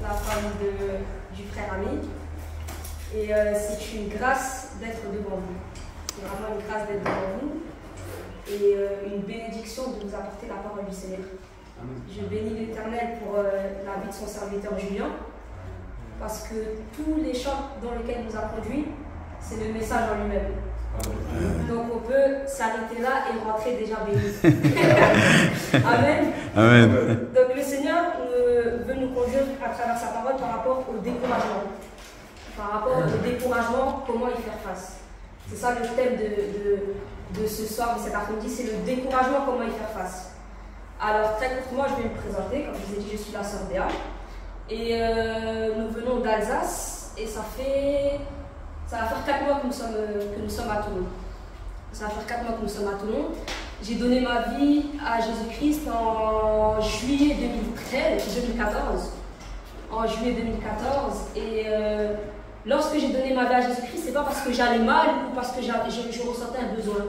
la femme du frère Ami. Et c'est une grâce d'être devant vous. C'est vraiment une grâce d'être devant vous. Et une bénédiction de vous apporter la parole du Seigneur. Je bénis l'Éternel pour la vie de son serviteur Julien. Parce que tous les chants dans lesquels il nous a conduits, c'est le message en lui-même. Donc on peut s'arrêter là et rentrer déjà béni. Amen. Amen. Donc le Seigneur veut nous conduire à travers sa parole par rapport au découragement. Par rapport au découragement, comment y faire face. C'est ça le thème de ce soir, de cet après-midi, c'est le découragement, comment y faire face. Alors très courtement, je vais me présenter. Comme je vous ai dit, je suis la sœur Béa. Et nous venons d'Alsace et ça va faire 4 mois que nous sommes à Toulon. Ça va faire 4 mois que nous sommes à Toulon. J'ai donné ma vie à Jésus-Christ en juillet 2014. En juillet 2014. Et lorsque j'ai donné ma vie à Jésus-Christ, c'est pas parce que j'allais mal ou parce que je ressentais un besoin.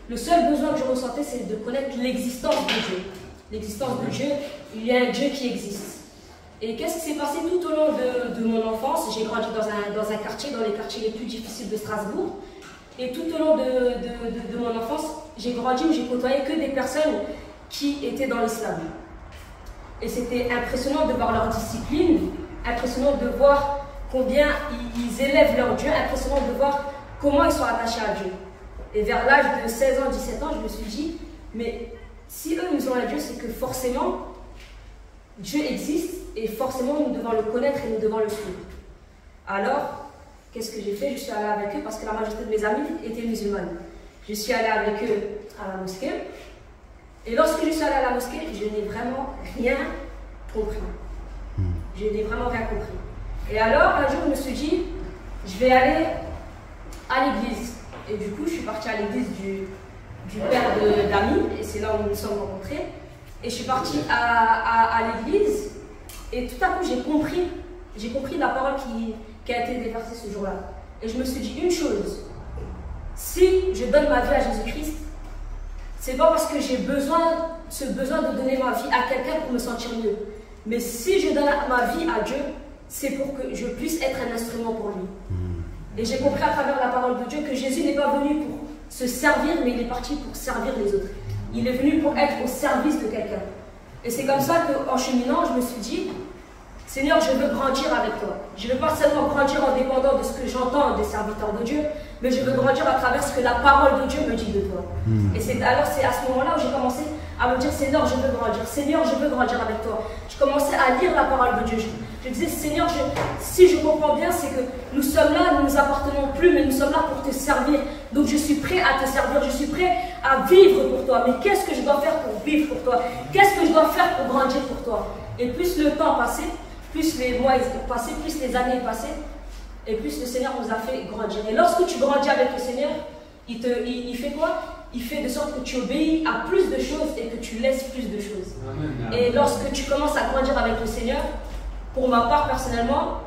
Le seul besoin que je ressentais, c'est de connaître l'existence de Dieu. L'existence de Dieu, il y a un Dieu qui existe. Et qu'est-ce qui s'est passé tout au long de mon enfance? J'ai grandi dans un quartier, dans les quartiers les plus difficiles de Strasbourg. Et tout au long de mon enfance, j'ai grandi où j'ai côtoyé que des personnes qui étaient dans l'islam. Et c'était impressionnant de voir leur discipline, impressionnant de voir combien ils élèvent leur Dieu, impressionnant de voir comment ils sont attachés à Dieu. Et vers l'âge de 16 ans, 17 ans, je me suis dit, mais si eux nous ont un Dieu, c'est que forcément, Dieu existe et forcément nous devons le connaître et nous devons le suivre. Alors, qu'est-ce que j'ai fait? Je suis allée avec eux parce que la majorité de mes amis étaient musulmanes. Je suis allée avec eux à la mosquée. Et lorsque je suis allée à la mosquée, je n'ai vraiment rien compris. Je n'ai vraiment rien compris. Et alors, un jour, je me suis dit, je vais aller à l'église. Et du coup, je suis partie à l'église du père d'Ami, et c'est là où nous nous sommes rencontrés. Et je suis partie à l'église, et tout à coup, j'ai compris la parole qui a été déversée ce jour-là. Et je me suis dit une chose, si je donne ma vie à Jésus-Christ, c'est pas parce que j'ai ce besoin de donner ma vie à quelqu'un pour me sentir mieux. Mais si je donne ma vie à Dieu, c'est pour que je puisse être un instrument pour lui. Et j'ai compris à travers la parole de Dieu que Jésus n'est pas venu pour se servir, mais il est parti pour servir les autres. Il est venu pour être au service de quelqu'un. Et c'est comme ça qu'en cheminant, je me suis dit, Seigneur, je veux grandir avec toi. Je ne veux pas seulement grandir en dépendant de ce que j'entends des serviteurs de Dieu, mais je veux grandir à travers ce que la parole de Dieu me dit de toi. Et c'est à ce moment-là où j'ai commencé à me dire, Seigneur, je veux grandir. Seigneur, je veux grandir avec toi. Je commençais à lire la parole de Dieu. Je disais, Seigneur, si je comprends bien, c'est que nous sommes là, nous ne nous appartenons plus, mais nous sommes là pour te servir. Donc je suis prêt à te servir, je suis prêt à vivre pour toi. Mais qu'est-ce que je dois faire pour vivre pour toi? Qu'est-ce que je dois faire pour grandir pour toi? Et plus le temps passait, plus les mois passaient, plus les années passaient, et plus le Seigneur nous a fait grandir. Et lorsque tu grandis avec le Seigneur, il fait quoi? Il fait de sorte que tu obéis à plus de choses et que tu laisses plus de choses. Amen. Et lorsque tu commences à grandir avec le Seigneur, pour ma part personnellement,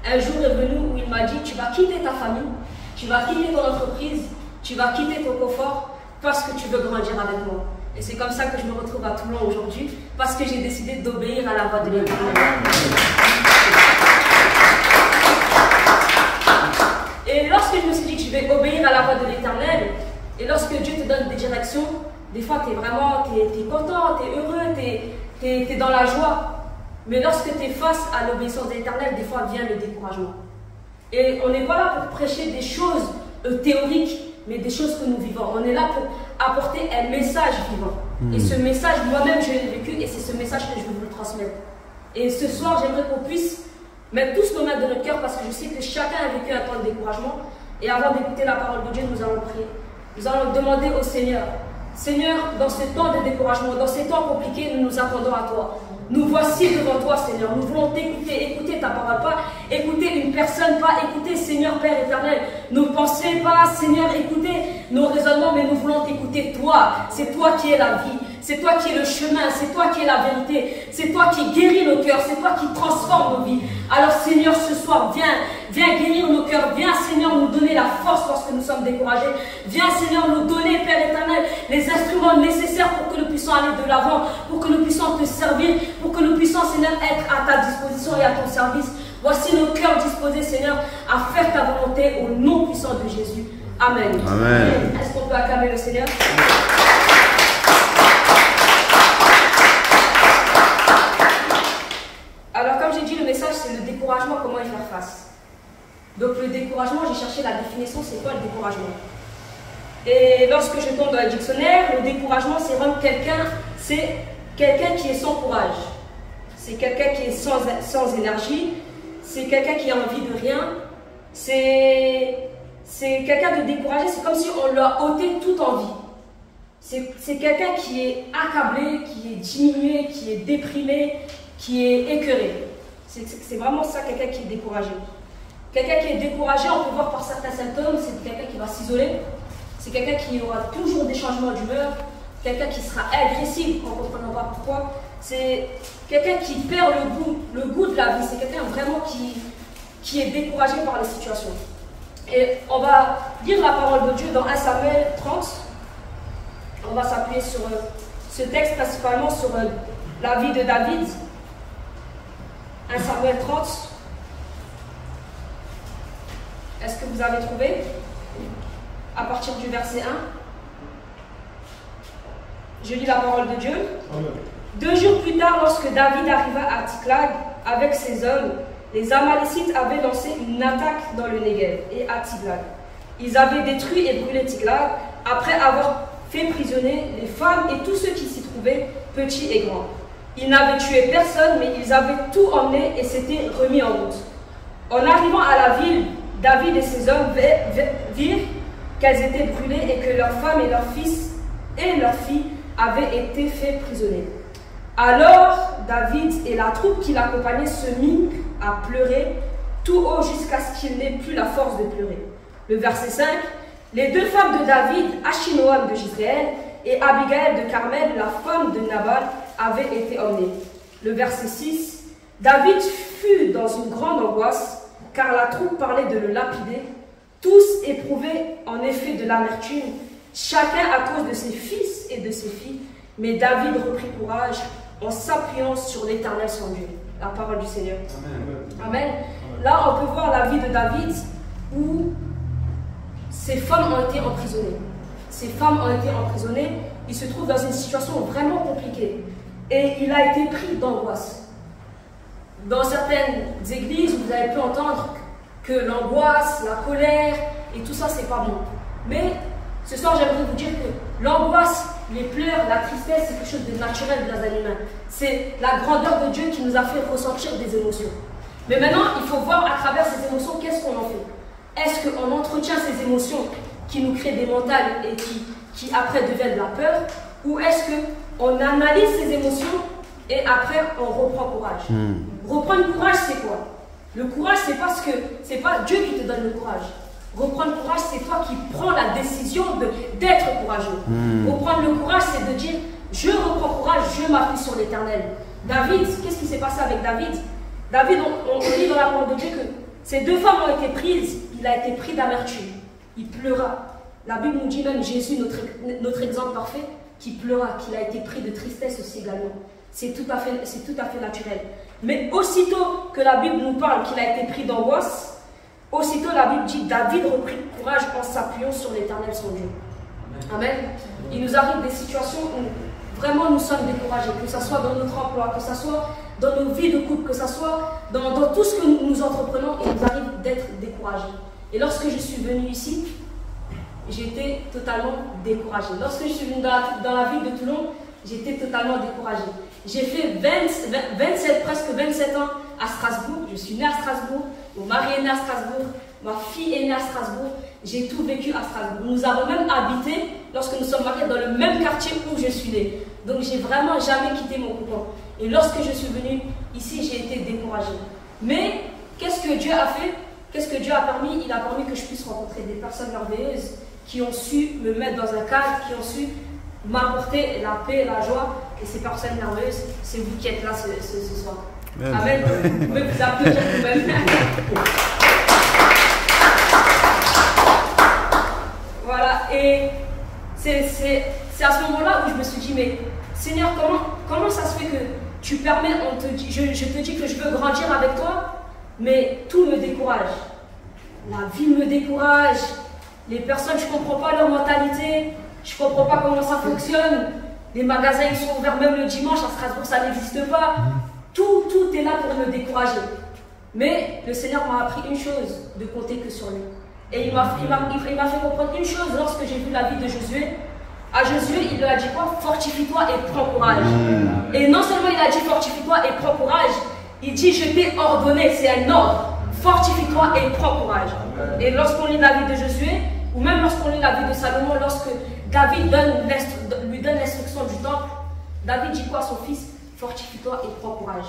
un jour est venu où il m'a dit, tu vas quitter ta famille, tu vas quitter ton entreprise, tu vas quitter ton confort parce que tu veux grandir avec moi. Et c'est comme ça que je me retrouve à Toulon aujourd'hui, parce que j'ai décidé d'obéir à la voix de l'Éternel. Et lorsque je me suis dit que je vais obéir à la voix de l'Éternel, et lorsque Dieu te donne des directions, des fois tu es content, tu es heureux, tu es dans la joie. Mais lorsque tu es face à l'obéissance de l'Éternel, des fois vient le découragement. Et on n'est pas là pour prêcher des choses théoriques, mais des choses que nous vivons. On est là pour apporter un message vivant. Et ce message, moi-même, je l'ai vécu, et c'est ce message que je veux vous transmettre. Et ce soir, j'aimerais qu'on puisse mettre tous nos mains dans notre cœur, parce que je sais que chacun a vécu un temps de découragement. Et avant d'écouter la parole de Dieu, nous allons prier. Nous allons demander au Seigneur, Seigneur, dans ce temps de découragement, dans ces temps compliqués, nous nous attendons à toi. Nous voici devant toi, Seigneur. Nous voulons t'écouter, écouter ta parole, pas écouter une personne, pas écouter, Seigneur, Père éternel, nos pensées, pas, Seigneur, écouter nos raisonnements, mais nous voulons t'écouter, toi. C'est toi qui es la vie. C'est toi qui es le chemin, c'est toi qui es la vérité, c'est toi qui guéris nos cœurs, c'est toi qui transformes nos vies. Alors Seigneur, ce soir, viens guérir nos cœurs, viens Seigneur nous donner la force lorsque nous sommes découragés. Viens Seigneur nous donner, Père éternel, les instruments nécessaires pour que nous puissions aller de l'avant, pour que nous puissions te servir, pour que nous puissions Seigneur être à ta disposition et à ton service. Voici nos cœurs disposés Seigneur à faire ta volonté au nom puissant de Jésus. Amen. Amen. Est-ce qu'on peut acclamer le Seigneur? Alors comme j'ai dit, le message c'est le découragement, comment y faire face. Donc le découragement, j'ai cherché la définition, c'est quoi le découragement? Et lorsque je tombe dans le dictionnaire, le découragement c'est vraiment quelqu'un qui est sans courage. C'est quelqu'un qui est sans énergie, c'est quelqu'un qui a envie de rien, c'est quelqu'un de découragé, c'est comme si on lui a ôté toute envie. C'est quelqu'un qui est accablé, qui est diminué, qui est déprimé, qui est écœuré. C'est vraiment ça, quelqu'un qui est découragé. Quelqu'un qui est découragé, on peut voir par certains symptômes, c'est quelqu'un qui va s'isoler, c'est quelqu'un qui aura toujours des changements d'humeur, quelqu'un qui sera agressif en ne comprenant pas pourquoi. C'est quelqu'un qui perd le goût de la vie, c'est quelqu'un vraiment qui est découragé par les situations. Et on va lire la parole de Dieu dans 1 Samuel 30. On va s'appuyer sur ce texte principalement sur la vie de David. 1 Samuel 30. Est-ce que vous avez trouvé? À partir du verset 1. Je lis la parole de Dieu. Amen. 2 jours plus tard, lorsque David arriva à Tsiklag avec ses hommes, les Amalécites avaient lancé une attaque dans le Negev et à Tsiklag. Ils avaient détruit et brûlé Tsiklag après avoir fait prisonnier les femmes et tous ceux qui s'y trouvaient, petits et grands. Ils n'avaient tué personne, mais ils avaient tout emmené et s'étaient remis en route. En arrivant à la ville, David et ses hommes virent qu'elles étaient brûlées et que leurs femmes et leurs fils et leurs filles avaient été faits prisonniers. Alors David et la troupe qui l'accompagnait se mirent à pleurer tout haut jusqu'à ce qu'il n'ait plus la force de pleurer. Le verset 5, les 2 femmes de David, Achinoam de Jizréel et Abigail de Carmel, la femme de Nabal, avaient été emmenées. Le verset 6, David fut dans une grande angoisse car la troupe parlait de le lapider. Tous éprouvaient en effet de l'amertume, chacun à cause de ses fils et de ses filles. Mais David reprit courage en s'appuyant sur l'Éternel son Dieu. La parole du Seigneur. Amen. Amen. Là, on peut voir la vie de David où ses femmes ont été emprisonnées. Ces femmes ont été emprisonnées. Il se trouve dans une situation vraiment compliquée. Et il a été pris d'angoisse. Dans certaines églises, vous avez pu entendre que l'angoisse, la colère et tout ça, c'est pas bon. Mais ce soir, j'aimerais vous dire que l'angoisse, les pleurs, la tristesse, c'est quelque chose de naturel dans un humain. C'est la grandeur de Dieu qui nous a fait ressentir des émotions. Mais maintenant, il faut voir à travers ces émotions, qu'est-ce qu'on en fait? Est-ce qu'on entretient ces émotions qui nous créent des mentales et qui après deviennent de la peur? Ou est-ce qu'on analyse ces émotions et après on reprend courage? Reprendre courage, c'est quoi? Le courage, c'est pas Dieu qui te donne le courage. Reprendre courage, c'est toi qui prends la décision d'être courageux. Reprendre le courage, c'est de dire, je reprends courage, je m'appuie sur l'Éternel. David, qu'est-ce qui s'est passé avec David? David, on lit dans la parole de Dieu que ces 2 femmes ont été prises, il a été pris d'amertume. Il pleura. La Bible nous dit même Jésus, notre exemple parfait, qui pleura, qu'il a été pris de tristesse aussi également. C'est tout à fait naturel. Mais aussitôt que la Bible nous parle qu'il a été pris d'angoisse, aussitôt la Bible dit David reprit courage en s'appuyant sur l'Éternel son Dieu. Amen. Il nous arrive des situations où vraiment nous sommes découragés, que ce soit dans notre emploi, que ce soit dans nos vies de couple, que ce soit dans tout ce que nous entreprenons, il nous arrive d'être découragés. Et lorsque je suis venue ici, j'étais totalement découragée. Lorsque je suis venue dans la ville de Toulon, j'étais totalement découragée. J'ai fait presque 27 ans à Strasbourg. Je suis née à Strasbourg, mon mari est né à Strasbourg, ma fille est née à Strasbourg. J'ai tout vécu à Strasbourg. Nous avons même habité, lorsque nous sommes mariés, dans le même quartier où je suis née. Donc j'ai vraiment jamais quitté mon cocon. Et lorsque je suis venue ici, j'ai été découragée. Mais qu'est-ce que Dieu a fait? Qu'est-ce que Dieu a permis? Il a permis que je puisse rencontrer des personnes merveilleuses qui ont su me mettre dans un cadre, qui ont su m'apporter la paix, la joie, et ces personnes nerveuses, c'est vous qui êtes là ce soir. Amen. Amen. Vous pouvez vous applaudir vous-même. Voilà, et c'est à ce moment-là où je me suis dit, mais Seigneur, comment ça se fait que tu permets, je te dis que je veux grandir avec toi, mais tout me décourage. La vie me décourage, les personnes, je ne comprends pas leur mentalité, je ne comprends pas comment ça fonctionne, les magasins ils sont ouverts même le dimanche, à Strasbourg ça n'existe pas, tout est là pour me décourager. Mais le Seigneur m'a appris une chose, de compter que sur lui. Et il m'a fait comprendre une chose lorsque j'ai vu la vie de Josué. À Josué, il lui a dit quoi? Fortifie-toi et prends courage. Et non seulement il a dit fortifie-toi et prends courage, il dit je t'ai ordonné, c'est un ordre. Fortifie-toi et prends courage. Et lorsqu'on lit la vie de Josué, ou même lorsqu'on lit la vie de Salomon, lorsque David lui donne l'instruction du temple, David dit quoi à son fils? Fortifie-toi et prends courage.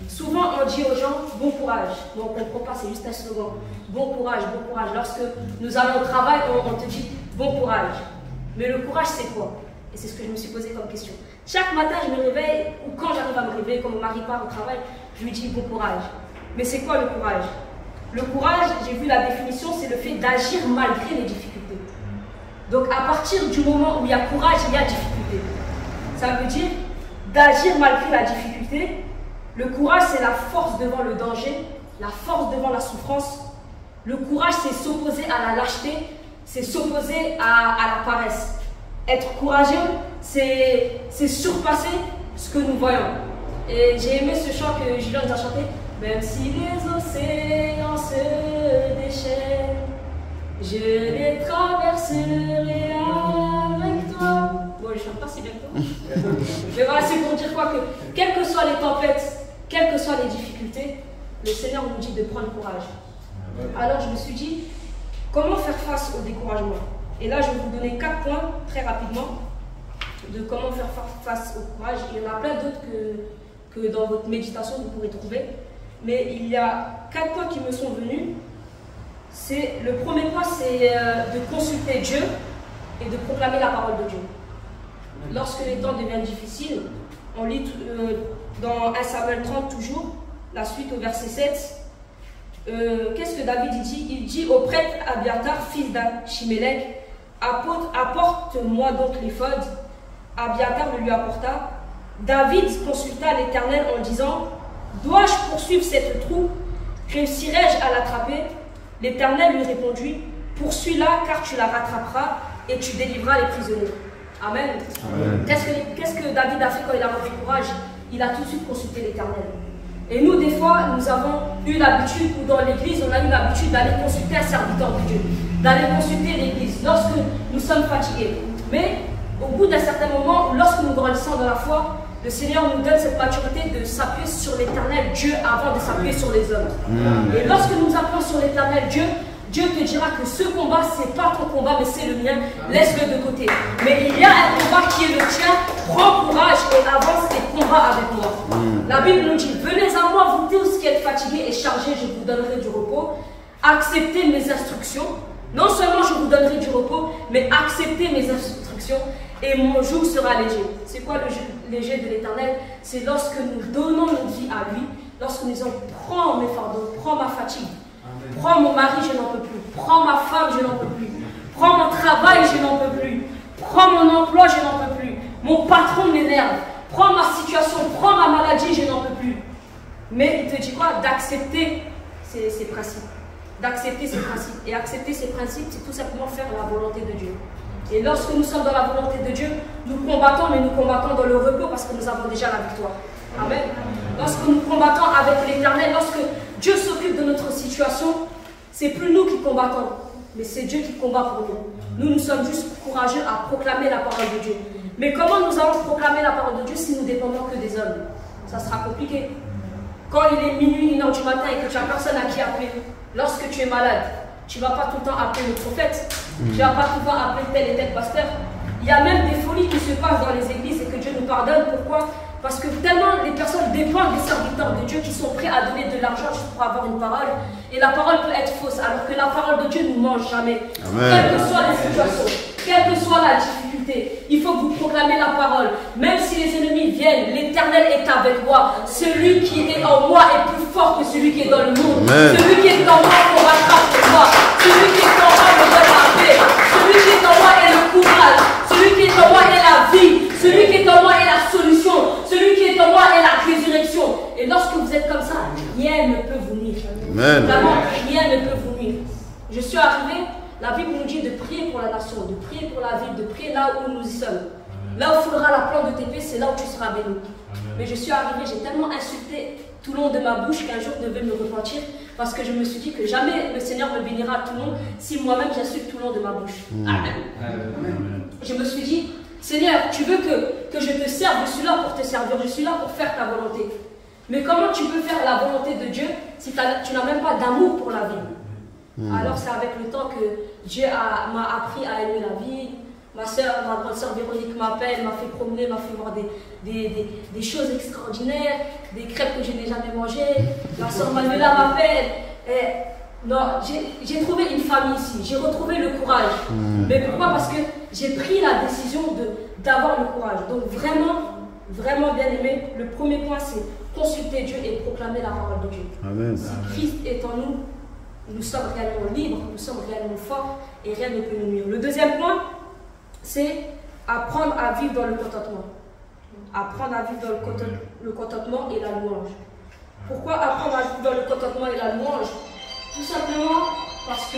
Souvent on dit aux gens bon courage. Bon, on ne comprend pas, c'est juste un slogan. Bon courage, bon courage. Lorsque nous allons au travail, on te dit bon courage. Mais le courage, c'est quoi? Et c'est ce que je me suis posé comme question. Chaque matin, je me réveille, ou quand j'arrive à me réveiller, quand mon mari part au travail, je lui dis bon courage. Mais c'est quoi le courage? Le courage, j'ai vu la définition, c'est le fait d'agir malgré les difficultés. Donc à partir du moment où il y a courage, il y a difficulté. Ça veut dire d'agir malgré la difficulté. Le courage, c'est la force devant le danger, la force devant la souffrance. Le courage, c'est s'opposer à la lâcheté, c'est s'opposer à la paresse. Être courageux, c'est surpasser ce que nous voyons. Et j'ai aimé ce chant que Julien nous a chanté. Même si les océans se déchaînent, je les traverserai avec toi. Bon, je ne chante pas si bien que toi. Mais voilà, c'est pour dire quoi que, quelles que soient les tempêtes, quelles que soient les difficultés, le Seigneur nous dit de prendre courage. Alors je me suis dit, comment faire face au découragement? Et là, je vais vous donner 4 points, très rapidement, de comment faire face au courage. Il y en a plein d'autres que dans votre méditation, vous pourrez trouver. Mais il y a 4 points qui me sont venus. Le premier point, c'est de consulter Dieu et de proclamer la parole de Dieu. Lorsque les temps deviennent difficiles, on lit dans 1 Samuel 30 toujours, la suite au verset 7. Qu'est-ce que David dit? Il dit au prêtre Abiatar, fils d'Achimélec, apporte-moi donc l'éphod. Abiatar le lui apporta. David consulta l'Éternel en disant, dois-je poursuivre cette troupe? Réussirai-je à l'attraper? L'Éternel lui répondit, poursuis-la car tu la rattraperas et tu délivreras les prisonniers. Amen. Qu'est-ce que David a fait quand il a repris courage? Il a tout de suite consulté l'Éternel. Et nous, des fois, nous avons eu l'habitude, ou dans l'église, on a eu l'habitude d'aller consulter un serviteur de Dieu, d'aller consulter l'église lorsque nous sommes fatigués. Mais au bout d'un certain moment, lorsque nous grandissons dans la foi, le Seigneur nous donne cette maturité de s'appuyer sur l'Éternel Dieu avant de s'appuyer sur les hommes. Et lorsque nous appuyons sur l'Éternel Dieu, Dieu te dira que ce combat, ce n'est pas ton combat, mais c'est le mien. Laisse-le de côté. Mais il y a un combat qui est le tien. Prends courage et avance et combat avec moi. La Bible nous dit, venez à moi, vous tous qui êtes fatigués et chargés, je vous donnerai du repos. Acceptez mes instructions. Non seulement je vous donnerai du repos, mais acceptez mes instructions et mon joug sera léger. C'est quoi le joug léger de l'Éternel? C'est lorsque nous donnons notre vie à lui, lorsque nous disons, prends mes fardeaux, prends ma fatigue. Prends mon mari, je n'en peux plus. Prends ma femme, je n'en peux plus. Prends mon travail, je n'en peux plus. Prends mon emploi, je n'en peux plus. Mon patron m'énerve. Prends ma situation, prends ma maladie, je n'en peux plus. Mais il te dit quoi? D'accepter ces principes. D'accepter ces principes. Et accepter ces principes, c'est tout simplement faire la volonté de Dieu. Et lorsque nous sommes dans la volonté de Dieu, nous combattons, mais nous combattons dans le repos parce que nous avons déjà la victoire. Amen. Lorsque nous combattons avec l'Éternel, lorsque Dieu s'occupe de notre situation, c'est plus nous qui combattons, mais c'est Dieu qui combat pour nous. Nous sommes juste courageux à proclamer la parole de Dieu. Mais comment nous allons proclamer la parole de Dieu si nous dépendons que des hommes? Ça sera compliqué. Quand il est minuit, 1h du matin et que tu n'as personne à qui appeler, lorsque tu es malade, tu ne vas pas tout le temps appeler le prophète, tu ne vas pas tout le temps appeler tel et tel pasteur. Il y a même des folies qui se passent dans les églises et que Dieu nous pardonne. Pourquoi? Parce que tellement les personnes dépendent des serviteurs de Dieu qui sont prêts à donner de l'argent juste pour avoir une parole. Et la parole peut être fausse, alors que la parole de Dieu ne mange jamais. Amen. Quelle que soit la situation, quelle que soit la difficulté, difficulté. Il faut que vous proclamez la parole. Même si les ennemis viennent, l'Éternel est avec moi. Celui qui est en moi est plus fort que celui qui est dans le monde. Amen. Celui qui est en moi pour rattraper moi. Celui qui est en moi me donne la paix. Celui qui est en moi est le courage. Celui qui est en moi est la vie. Celui qui est en moi est la solution. Celui qui est en moi est la résurrection. Et lorsque vous êtes comme ça, rien ne peut vous nuire. Amen. Vraiment, rien ne peut vous nuire. Je suis arrivé, la Bible nous dit de prier pour la nation, de prier pour la ville, de prier là où nous y sommes. Là où faudra la plante de tes pieds, c'est là où tu seras béni. Mais je suis arrivé, j'ai tellement insulté tout le long de ma bouche qu'un jour je devais me repentir parce que je me suis dit que jamais le Seigneur me bénira à tout le monde si moi-même j'insulte tout le long de ma bouche. Amen. Je me suis dit, Seigneur, tu veux que je te serve, je suis là pour te servir, je suis là pour faire ta volonté. Mais comment tu peux faire la volonté de Dieu si tu n'as même pas d'amour pour la vie? Alors c'est avec le temps que Dieu m'a appris à aimer la vie. Ma grande soeur Véronique m'appelle, m'a fait promener, m'a fait voir des choses extraordinaires, des crêpes que je n'ai jamais mangées. Ma soeur Manuela m'appelle. Non, j'ai trouvé une famille ici, j'ai retrouvé le courage. Mais pourquoi? Parce que j'ai pris la décision d'avoir le courage. Donc vraiment, vraiment bien aimé, le premier point c'est consulter Dieu et proclamer la parole de Dieu. Amen. Si Christ est en nous, nous sommes réellement libres, nous sommes réellement forts et rien ne peut nous nuire. Le deuxième point, c'est apprendre à vivre dans le contentement. Apprendre à vivre dans le contentement et la louange. Pourquoi apprendre à vivre dans le contentement et la louange? Tout simplement parce que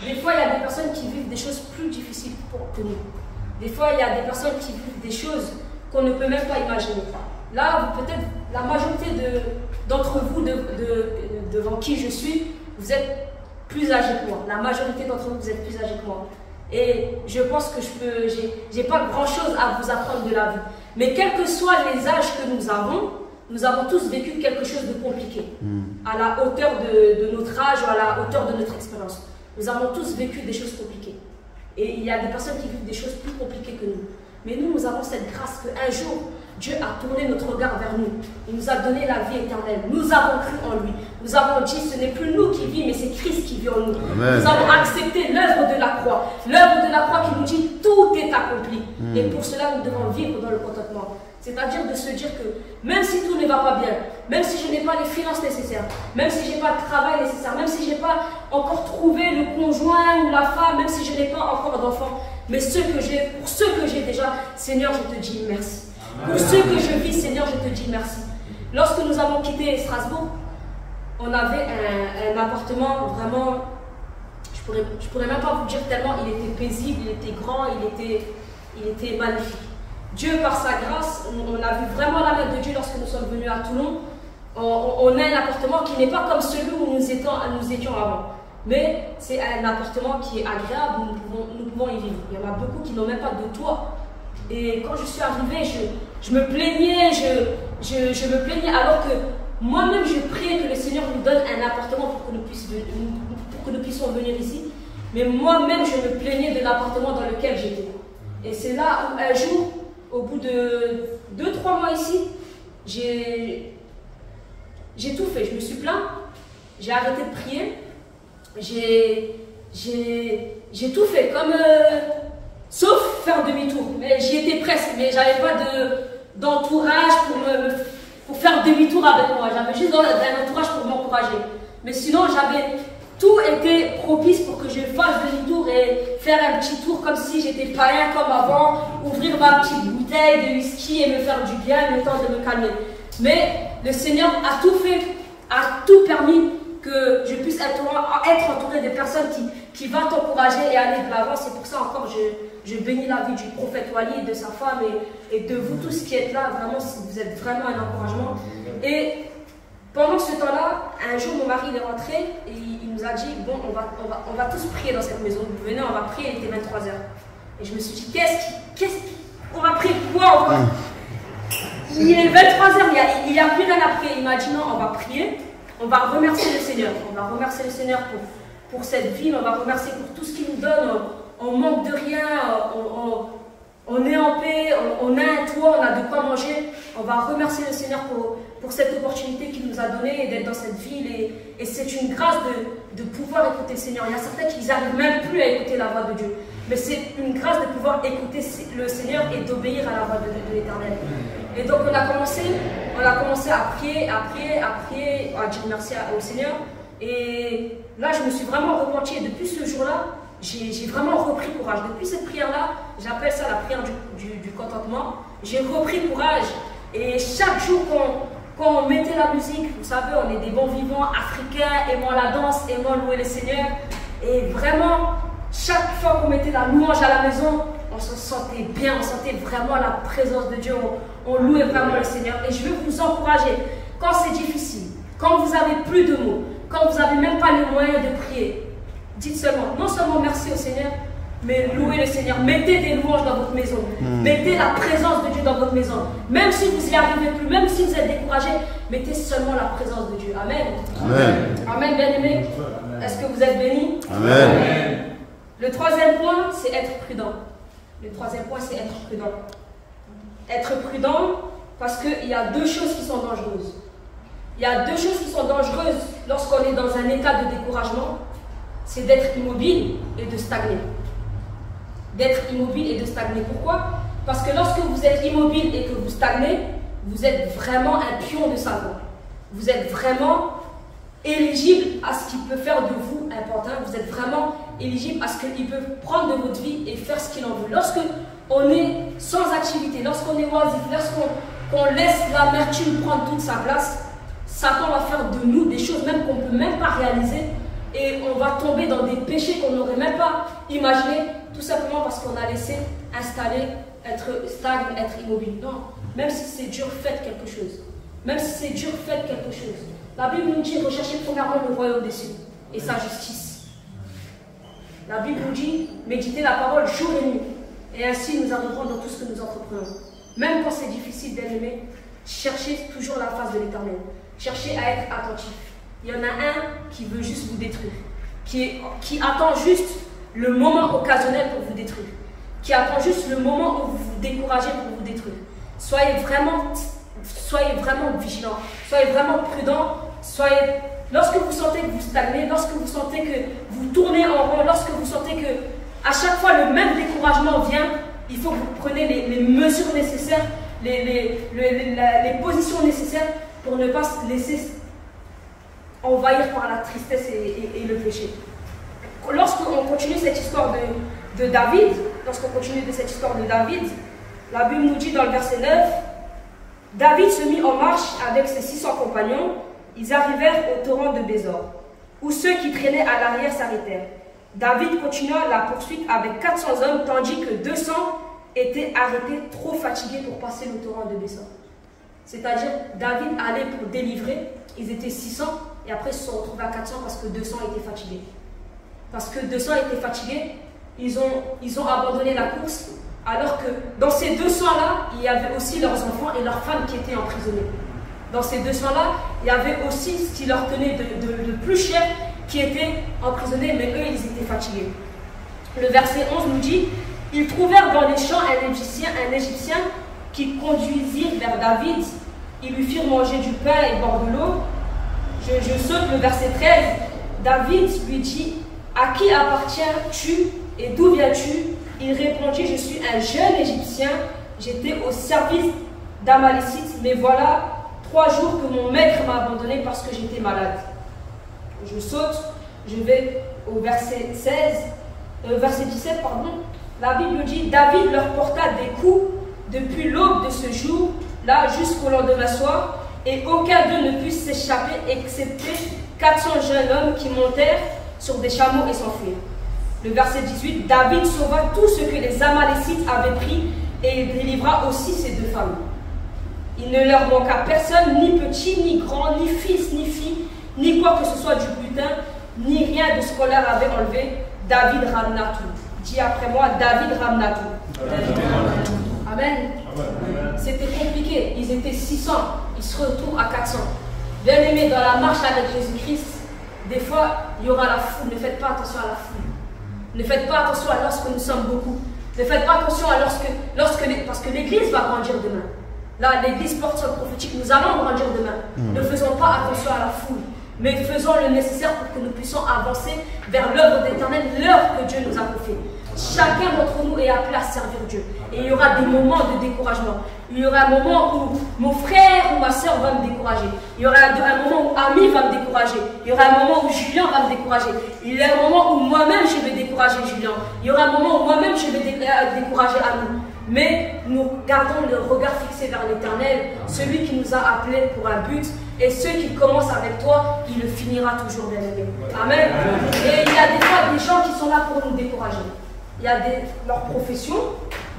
des fois, il y a des personnes qui vivent des choses plus difficiles que nous. Des fois, il y a des personnes qui vivent des choses qu'on ne peut même pas imaginer. Là, peut-être la majorité d'entre vous, devant qui je suis, vous êtes plus âgés que moi. La majorité d'entre vous, vous êtes plus âgés que moi. Et je pense que j'ai pas grand-chose à vous apprendre de la vie. Mais quels que soient les âges que nous avons tous vécu quelque chose de compliqué. À la hauteur de notre âge ou à la hauteur de notre expérience. Nous avons tous vécu des choses compliquées. Et il y a des personnes qui vivent des choses plus compliquées que nous. Mais nous avons cette grâce qu'un jour, Dieu a tourné notre regard vers nous. Il nous a donné la vie éternelle. Nous avons cru en lui. Nous avons dit, ce n'est plus nous qui vivons, mais c'est Christ qui vit en nous. Amen. Nous avons accepté l'œuvre de la croix. L'œuvre de la croix qui nous dit, tout est accompli. Et pour cela, nous devons vivre dans le contentement. C'est-à-dire de se dire que même si tout ne va pas bien, même si je n'ai pas les finances nécessaires, même si je n'ai pas le travail nécessaire, même si je n'ai pas encore trouvé le conjoint ou la femme, même si je n'ai pas encore d'enfants, mais pour ceux que j'ai déjà, Seigneur, je te dis merci. Pour ceux que je vis, Seigneur, je te dis merci. Lorsque nous avons quitté Strasbourg, on avait un appartement vraiment, je pourrais même pas vous dire tellement, il était paisible, il était grand, il était magnifique. Dieu, par sa grâce, on a vu vraiment la main de Dieu lorsque nous sommes venus à Toulon. On a un appartement qui n'est pas comme celui où nous étions avant. Mais c'est un appartement qui est agréable, nous pouvons y vivre. Il y en a beaucoup qui n'ont même pas de toit. Et quand je suis arrivée, je me plaignais, je me plaignais alors que moi-même je priais que le Seigneur nous donne un appartement pour que nous puissions venir ici. Mais moi-même je me plaignais de l'appartement dans lequel j'étais. Et c'est là où un jour, au bout de 2-3 mois ici, j'ai tout fait. Je me suis plaint, j'ai arrêté de prier, j'ai tout fait, comme sauf faire demi-tour. Mais j'y étais presque, mais j'avais pas d'entourage pour faire demi-tour avec moi. J'avais juste un entourage pour m'encourager. Mais sinon, tout était propice pour que je fasse demi-tour et faire un petit tour comme si j'étais païen comme avant, ouvrir ma petite bouteille de whisky et me faire du bien, le temps de me calmer. Mais le Seigneur a tout fait, a tout permis que je puisse être entouré de personnes qui vont t'encourager et aller de l'avant. C'est pour ça encore je bénis la vie du prophète Wali, de sa femme et de vous tous qui êtes là. Vraiment, vous êtes vraiment un encouragement. Et pendant ce temps-là, un jour, mon mari est rentré et il nous a dit, bon, on va tous prier dans cette maison. Vous venez, on va prier, il était 23h. Et je me suis dit, on va prier quoi encore? Il est 23h, il n'y a plus rien à prier. Il m'a dit, non, on va prier, on va remercier le Seigneur. On va remercier le Seigneur pour cette vie, on va remercier pour tout ce qu'il nous donne. On manque de rien, on est en paix, on a un toit, on a de quoi manger. On va remercier le Seigneur pour cette opportunité qu'il nous a donnée d'être dans cette ville. Et c'est une grâce de pouvoir écouter le Seigneur. Il y a certains qui n'arrivent même plus à écouter la voix de Dieu. Mais c'est une grâce de pouvoir écouter le Seigneur et d'obéir à la voix de l'Éternel. Et donc on a commencé à prier, à dire merci au Seigneur. Et là, je me suis vraiment repentie. Et depuis ce jour-là, j'ai vraiment repris courage. Depuis cette prière-là, j'appelle ça la prière du contentement. J'ai repris courage. Et chaque jour quand on mettait la musique, vous savez, on est des bons vivants africains, aimant la danse, aimant louer le Seigneur. Et vraiment, chaque fois qu'on mettait la louange à la maison, on se sentait bien, on sentait vraiment la présence de Dieu. On louait vraiment le Seigneur. Et je veux vous encourager, quand c'est difficile, quand vous n'avez plus de mots, quand vous n'avez même pas les moyens de prier, dites seulement, non seulement merci au Seigneur, mais louez le Seigneur. Mettez des louanges dans votre maison. Mettez la présence de Dieu dans votre maison. Même si vous n'y arrivez plus, même si vous êtes découragé, mettez seulement la présence de Dieu. Amen. Amen. Amen, bien-aimés. Est-ce que vous êtes bénis? Amen. Le troisième point, c'est être prudent. Le troisième point, c'est être prudent. Être prudent parce qu'il y a deux choses qui sont dangereuses. Il y a deux choses qui sont dangereuses lorsqu'on est dans un état de découragement. C'est d'être immobile et de stagner. D'être immobile et de stagner. Pourquoi? Parce que lorsque vous êtes immobile et que vous stagnez, vous êtes vraiment un pion de Satan. Vous êtes vraiment éligible à ce qu'il peut faire de vous un pantin. Vous êtes vraiment éligible à ce qu'il peut prendre de votre vie et faire ce qu'il en veut. Lorsque on est sans activité, lorsqu'on est oisif, lorsqu'on laisse l'amertume prendre toute sa place, Satan va faire de nous des choses même qu'on ne peut même pas réaliser. Et on va tomber dans des péchés qu'on n'aurait même pas imaginé, tout simplement parce qu'on a laissé installer, être stagne, être immobile. Non, même si c'est dur, faites quelque chose. Même si c'est dur, faites quelque chose. La Bible nous dit, recherchez premièrement le royaume des cieux et sa justice. La Bible nous dit, méditez la parole jour et nuit. Et ainsi nous arriverons dans tout ce que nous entreprenons. Même quand c'est difficile d'aimer, cherchez toujours la face de l'Éternel. Cherchez à être attentif. Il y en a un qui veut juste vous détruire, qui attend juste le moment occasionnel pour vous détruire, qui attend juste le moment où vous vous découragez pour vous détruire. Soyez vraiment vigilants, soyez vraiment prudents, lorsque vous sentez que vous stagnez, lorsque vous sentez que vous tournez en rond, lorsque vous sentez que à chaque fois le même découragement vient, il faut que vous preniez les mesures nécessaires, les positions nécessaires pour ne pas se laisser envahir par la tristesse et le péché. Lorsqu'on continue cette histoire de David, la Bible nous dit dans le verset 9, David se mit en marche avec ses 600 compagnons. Ils arrivèrent au torrent de Bésor, où ceux qui traînaient à l'arrière s'arrêtèrent. David continua la poursuite avec 400 hommes, tandis que 200 étaient arrêtés, trop fatigués pour passer le torrent de Bésor. C'est-à-dire, David allait pour délivrer, ils étaient 600, et après ils se sont retrouvés à 400 parce que 200 étaient fatigués. Parce que 200 étaient fatigués, ils ont abandonné la course, alors que dans ces 200-là, il y avait aussi leurs enfants et leurs femmes qui étaient emprisonnés. Dans ces 200-là, il y avait aussi ce qui leur tenait de plus cher, qui étaient emprisonnés, mais eux, ils étaient fatigués. Le verset 11 nous dit, ils trouvèrent dans les champs un Égyptien qui conduisirent vers David. Ils lui firent manger du pain et boire de l'eau. Je saute le verset 13. David lui dit, à qui appartiens-tu et d'où viens-tu? Il répondit, je suis un jeune Égyptien, j'étais au service d'Amalécites, mais voilà 3 jours que mon maître m'a abandonné parce que j'étais malade. Je saute, je vais au verset 17, pardon. La Bible dit, David leur porta des coups depuis l'aube de ce jour, là jusqu'au lendemain soir, et aucun d'eux ne put s'échapper, excepté 400 jeunes hommes qui montèrent sur des chameaux et s'enfuirent. Le verset 18, David sauva tout ce que les Amalécites avaient pris, et il délivra aussi ses 2 femmes. Il ne leur manqua personne, ni petit, ni grand, ni fils, ni fille, ni quoi que ce soit du butin, ni rien de ce qu'on leur avait enlevé. David ramena tout. Dis après moi, David ramena tout. Amen. C'était compliqué, ils étaient 600, ils se retrouvent à 400. Bien aimé, dans la marche avec Jésus-Christ, des fois, il y aura la foule. Ne faites pas attention à la foule. Ne faites pas attention à lorsque nous sommes beaucoup. Ne faites pas attention à parce que l'Église va grandir demain. là, l'église porte prophétique, nous allons grandir demain. Ne faisons pas attention à la foule, mais faisons le nécessaire pour que nous puissions avancer vers l'œuvre d'Éternel, l'œuvre que Dieu nous a confiée. Chacun d'entre nous est appelé à servir Dieu. Et il y aura des moments de découragement. Il y aura un moment où mon frère ou ma soeur va me décourager. Il y aura un moment où Ami va me décourager. Il y aura un moment où Julien va me décourager. Il y aura un moment où moi-même je vais décourager Julien. Il y aura un moment où moi-même je vais décourager Ami. Mais nous gardons le regard fixé vers l'Éternel, celui qui nous a appelés pour un but. Et ceux qui commencent avec toi, il le finira toujours, bien aimé. Amen. Et il y a des fois des gens qui sont là pour nous décourager. Il y a leur profession,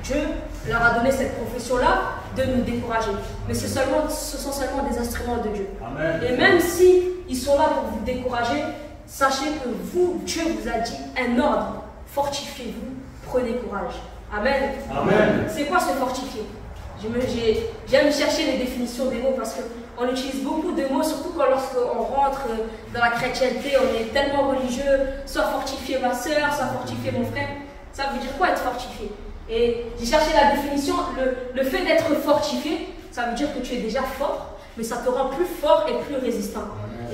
Dieu leur a donné cette profession-là de nous décourager. Mais ce sont seulement des instruments de Dieu. Amen. Et même si ils sont là pour vous décourager, sachez que vous, Dieu vous a dit un ordre. Fortifiez-vous, prenez courage. Amen. Amen. C'est quoi se fortifier? J'aime chercher les définitions des mots parce qu'on utilise beaucoup de mots, surtout lorsqu'on rentre dans la chrétienté, on est tellement religieux. Sois fortifié ma soeur, sois fortifié mon frère. Ça veut dire quoi être fortifié? Et j'ai cherché la définition, le fait d'être fortifié, ça veut dire que tu es déjà fort, mais ça te rend plus fort et plus résistant.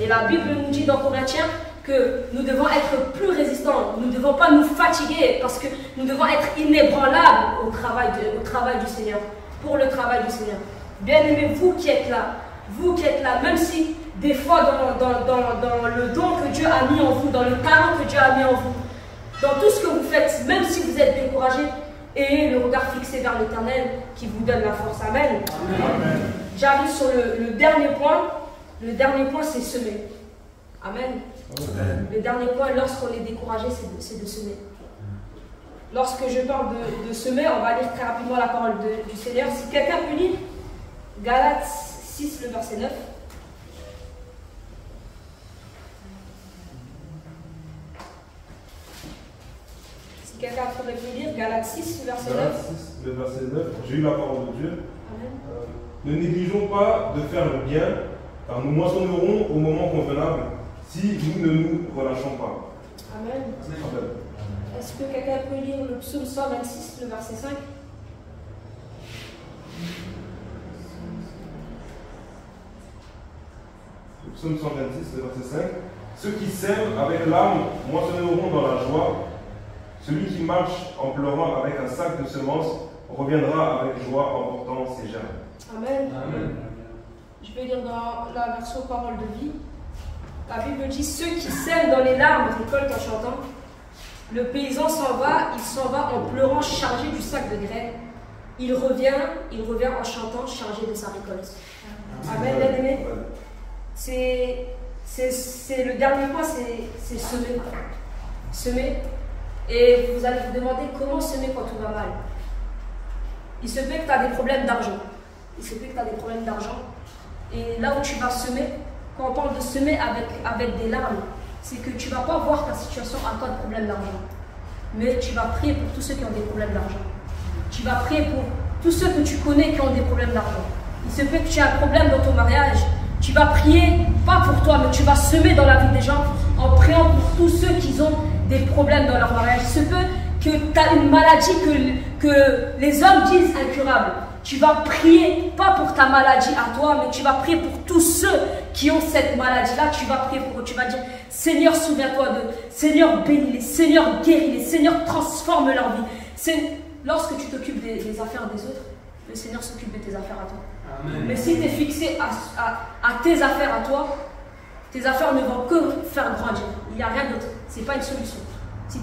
Et la Bible nous dit dans Corinthiens que nous devons être plus résistants, nous ne devons pas nous fatiguer parce que nous devons être inébranlables au travail du Seigneur, pour le travail du Seigneur. Bien aimés, vous qui êtes là, même si des fois dans le don que Dieu a mis en vous, dans le talent que Dieu a mis en vous, dans tout ce que vous faites, même si vous êtes découragé, ayez le regard fixé vers l'Éternel qui vous donne la force. Amen. Amen. J'arrive sur le dernier point. Le dernier point, c'est semer. Amen. Amen. Le dernier point, lorsqu'on est découragé, c'est de semer. Lorsque je parle de semer, on va lire très rapidement la parole du Seigneur. Si quelqu'un peut lire Galates 6, le verset 9. Si quelqu'un pourrait lire Galates 6, le verset 9. Galates 6, le verset 9. J'ai eu la parole de Dieu. Ne négligeons pas de faire le bien, car nous moissonnerons au moment convenable si nous ne nous relâchons pas. Amen. Amen. Est-ce que quelqu'un peut lire le psaume 126, le verset 5? Le psaume 126, le verset 5. Ceux qui sèment avec larmes moissonneront dans la joie. Celui qui marche en pleurant avec un sac de semences reviendra avec joie en portant ses germes. Amen. Amen. Je vais lire dans la version parole de vie. La Bible dit: ceux qui sèment dans les larmes récoltent en chantant. Le paysan s'en va, il s'en va en pleurant, chargé du sac de graines. Il revient en chantant, chargé de sa récolte. Amen, bien aimé. C'est le dernier point, c'est semer. Semer. Et vous allez vous demander comment semer quand tout va mal. Il se peut que tu as des problèmes d'argent. Et là où tu vas semer, quand on parle de semer avec des larmes, c'est que tu ne vas pas voir ta situation à cause de problèmes d'argent. Mais tu vas prier pour tous ceux qui ont des problèmes d'argent. Tu vas prier pour tous ceux que tu connais qui ont des problèmes d'argent. Il se peut que tu aies un problème dans ton mariage. Tu vas prier, pas pour toi, mais tu vas semer dans la vie des gens en priant pour tous ceux qui ont des problèmes dans leur mariage. Il se peut que tu as une maladie que les hommes disent incurable. Tu vas prier, pas pour ta maladie à toi, mais tu vas prier pour tous ceux qui ont cette maladie-là. Tu vas prier pour eux. Tu vas dire: Seigneur, souviens-toi d'eux. Seigneur, bénis-les. Seigneur, guéris-les. Seigneur, transforme leur vie. Lorsque tu t'occupes des affaires des autres, le Seigneur s'occupe de tes affaires à toi. Amen. Mais si tu es fixé à tes affaires à toi, tes affaires ne vont que faire grandir. Il n'y a rien d'autre. Ce n'est pas une solution. Si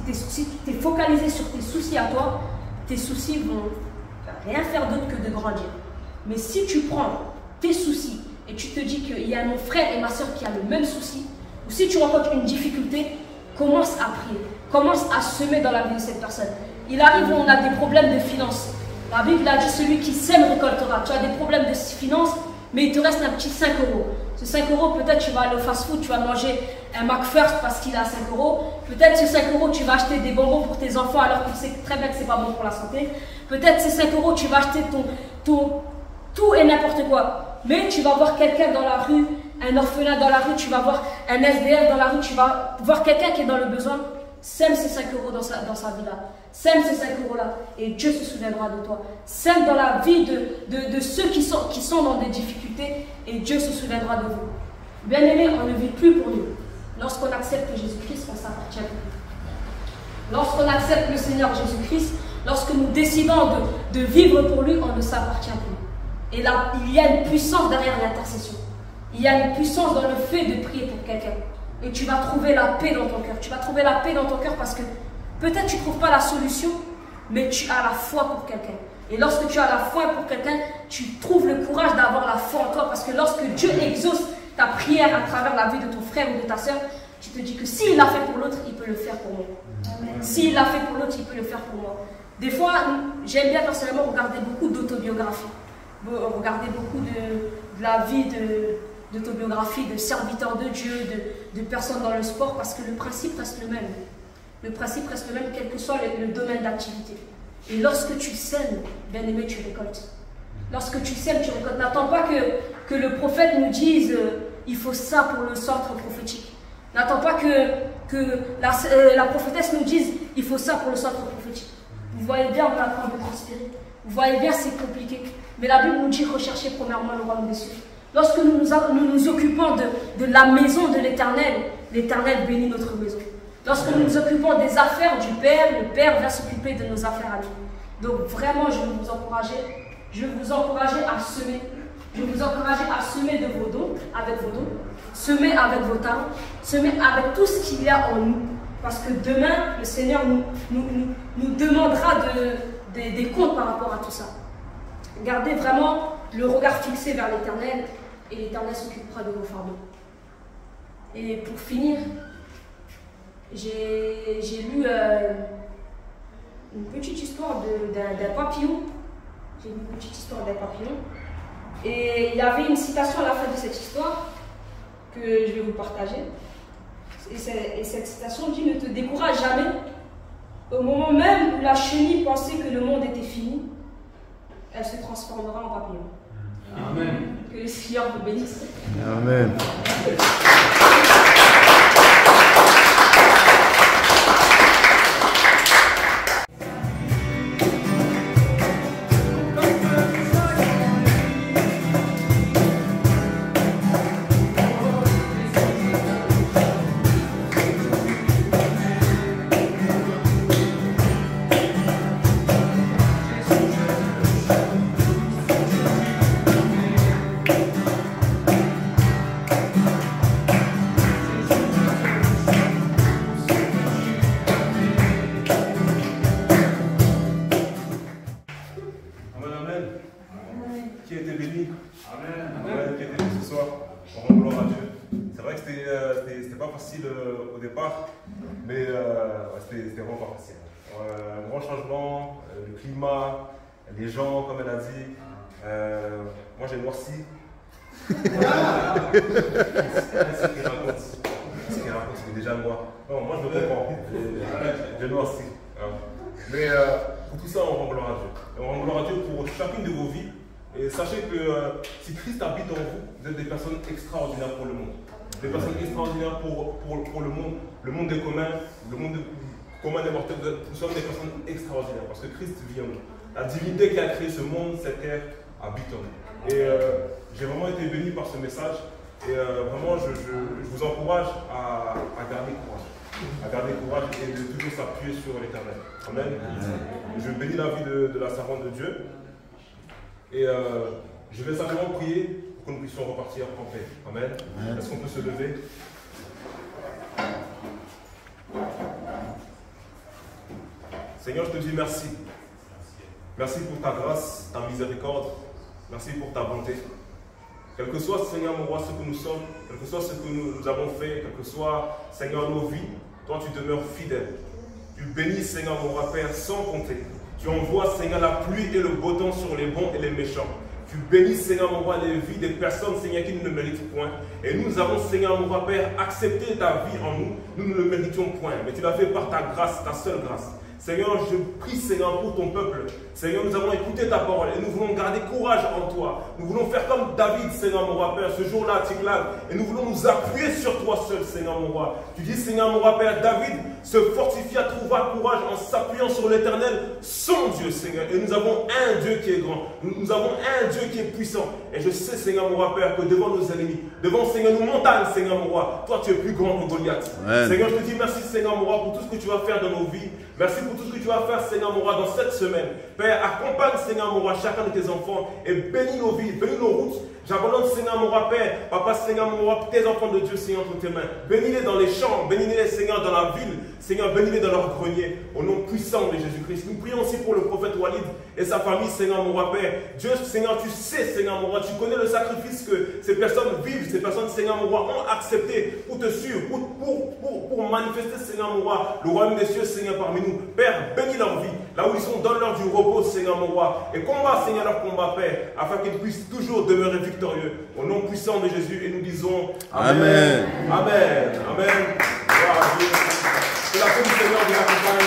tu es focalisé sur tes soucis à toi, tes soucis vont rien faire d'autre que de grandir. Mais si tu prends tes soucis et tu te dis qu'il y a mon frère et ma soeur qui a le même souci, ou si tu rencontres une difficulté, commence à prier, commence à semer dans la vie de cette personne. Il arrive où on a des problèmes de finances. La Bible a dit: celui qui sème récoltera. Tu as des problèmes de finances, mais il te reste un petit 5 euros. Ce 5 euros, peut-être tu vas aller au fast-food, tu vas manger un McFirst parce qu'il a 5 euros. Peut-être ce 5 euros, tu vas acheter des bonbons pour tes enfants alors que tu sais très bien que ce n'est pas bon pour la santé. Peut-être ces 5 euros, tu vas acheter ton tout et n'importe quoi. Mais tu vas voir quelqu'un dans la rue, un orphelin dans la rue, tu vas voir un SDF dans la rue, tu vas voir quelqu'un qui est dans le besoin. sème ces 5 euros dans sa vie-là, sème ces 5 euros-là, et Dieu se souviendra de toi. Sème dans la vie de ceux qui sont dans des difficultés, et Dieu se souviendra de vous. Bien-aimés, on ne vit plus pour nous. Lorsqu'on accepte Jésus-Christ, on s'appartient plus. Lorsqu'on accepte le Seigneur Jésus-Christ, lorsque nous décidons de vivre pour lui, on ne s'appartient plus. Et là, il y a une puissance derrière l'intercession. Il y a une puissance dans le fait de prier pour quelqu'un. Et tu vas trouver la paix dans ton cœur. Tu vas trouver la paix dans ton cœur parce que peut-être tu ne trouves pas la solution, mais tu as la foi pour quelqu'un. Et lorsque tu as la foi pour quelqu'un, tu trouves le courage d'avoir la foi en toi. Parce que lorsque Dieu exauce ta prière à travers la vie de ton frère ou de ta soeur, tu te dis que s'il l'a fait pour l'autre, il peut le faire pour moi. S'il l'a fait pour l'autre, il peut le faire pour moi. Des fois, j'aime bien personnellement regarder beaucoup d'autobiographies. Regarder beaucoup de la vie d'autobiographie de serviteurs de Dieu, de personnes dans le sport, parce que le principe reste le même. Le principe reste le même, quel que soit le domaine d'activité. Et lorsque tu sèmes, bien aimé, tu récoltes. Lorsque tu sèmes, tu récoltes. N'attends pas que le prophète nous dise il faut ça pour le centre prophétique. N'attends pas que la prophétesse nous dise il faut ça pour le centre prophétique. Vous voyez bien, on a train de transpirer. Vous voyez bien, c'est compliqué. Mais la Bible nous dit recherchez premièrement le royaume des cieux. Lorsque nous nous occupons de la maison de l'Éternel, l'Éternel bénit notre maison. Lorsque nous nous occupons des affaires du Père, le Père va s'occuper de nos affaires à nous. Donc vraiment, je veux vous encourager à semer. Je veux vous encourager à semer de vos dons, avec vos dons, semer avec vos talents, semer avec tout ce qu'il y a en nous. Parce que demain, le Seigneur nous demandera des comptes par rapport à tout ça. Gardez vraiment le regard fixé vers l'Éternel, et l'Éternel s'occupera de vos fardeaux. Et pour finir, j'ai lu une petite histoire d'un papillon. J'ai lu une petite histoire d'un papillon. Et il y avait une citation à la fin de cette histoire que je vais vous partager. Et cette citation dit « Ne te décourage jamais. Au moment même où la chenille pensait que le monde était fini, elle se transformera en papillon. » Amen. Que le Seigneur vous bénisse. Amen. Au départ, mais c'était vraiment pas facile. Un grand changement, le climat, les gens, comme elle a dit. Moi j'ai noirci. Ce qu'il raconte, c'est déjà moi. Non, moi je le comprends. J'ai noirci. Mais pour tout ça, on rend gloire à Dieu. Et on rend gloire à Dieu pour chacune de vos vies. Et sachez que si Christ habite en vous, vous êtes des personnes extraordinaires pour le monde. Des personnes extraordinaires pour le monde des communs, le monde commun des mortels. Nous sommes des personnes extraordinaires parce que Christ vit en nous. La divinité qui a créé ce monde, cette terre, habite en nous. Et j'ai vraiment été béni par ce message. Et vraiment, je vous encourage à garder courage. À garder courage et de toujours s'appuyer sur l'Éternel. Amen. Je bénis la vie de la servante de Dieu. Et je vais simplement prier pour que nous puissions repartir en paix. Amen. Est-ce qu'on peut se lever? Seigneur, je te dis merci. Merci pour ta grâce, ta miséricorde. Merci pour ta bonté. Quel que soit, Seigneur, mon roi, ce que nous sommes, quel que soit ce que nous avons fait, quel que soit, Seigneur, nos vies, toi, tu demeures fidèle. Tu bénis, Seigneur, mon roi, Père, sans compter. Tu envoies, Seigneur, la pluie et le beau temps sur les bons et les méchants. Tu bénis, Seigneur, mon roi, les vies des personnes, Seigneur, qui ne le méritent point. Et nous avons, Seigneur, mon roi, Père, accepté ta vie en nous. Nous ne le méritions point. Mais tu l'as fait par ta grâce, ta seule grâce. Seigneur, je prie, Seigneur, pour ton peuple. Seigneur, nous avons écouté ta parole et nous voulons garder courage en toi. Nous voulons faire comme David, Seigneur, mon roi Père, ce jour-là à Tsiklag. Et nous voulons nous appuyer sur toi seul, Seigneur, mon roi. Tu dis, Seigneur, mon roi Père, David se fortifia, trouva courage en s'appuyant sur l'Éternel, son Dieu, Seigneur. Et nous avons un Dieu qui est grand. Nous avons un Dieu qui est puissant. Et je sais, Seigneur, mon roi Père, que devant nos ennemis, devant, Seigneur, nos montagnes, Seigneur, mon roi, toi, tu es plus grand que Goliath. Amen. Seigneur, je te dis merci, Seigneur, mon roi, pour tout ce que tu vas faire dans nos vies. Merci pour tout ce que tu vas faire, Seigneur, mon roi, dans cette semaine. Père, accompagne, Seigneur, mon roi, chacun de tes enfants et bénis nos vies, bénis nos routes. J'abandonne, Seigneur, mon roi, Père, Papa, Seigneur, mon roi, tes enfants de Dieu, Seigneur, entre tes mains. Bénis-les dans les champs, bénis-les, Seigneur, dans la ville. Seigneur, bénis-les dans leur grenier. Au nom puissant de Jésus-Christ. Nous prions aussi pour le prophète Walid et sa famille, Seigneur, mon roi, Père. Dieu, Seigneur, tu sais, Seigneur, mon roi, tu connais le sacrifice que ces personnes vivent, ces personnes, Seigneur, mon roi, ont accepté pour te suivre, pour manifester, Seigneur, mon roi, le royaume des cieux, Seigneur, parmi nous. Père, bénis leur vie, là où ils sont, donne-leur du repos, Seigneur, mon roi, et combat, Seigneur, leur combat, Père, afin qu'ils puissent toujours demeurer victorieux. Au nom puissant de Jésus, et nous disons Amen. Amen. Amen. Amen. Gloire à Dieu. Que la paix du Seigneur vous accompagne.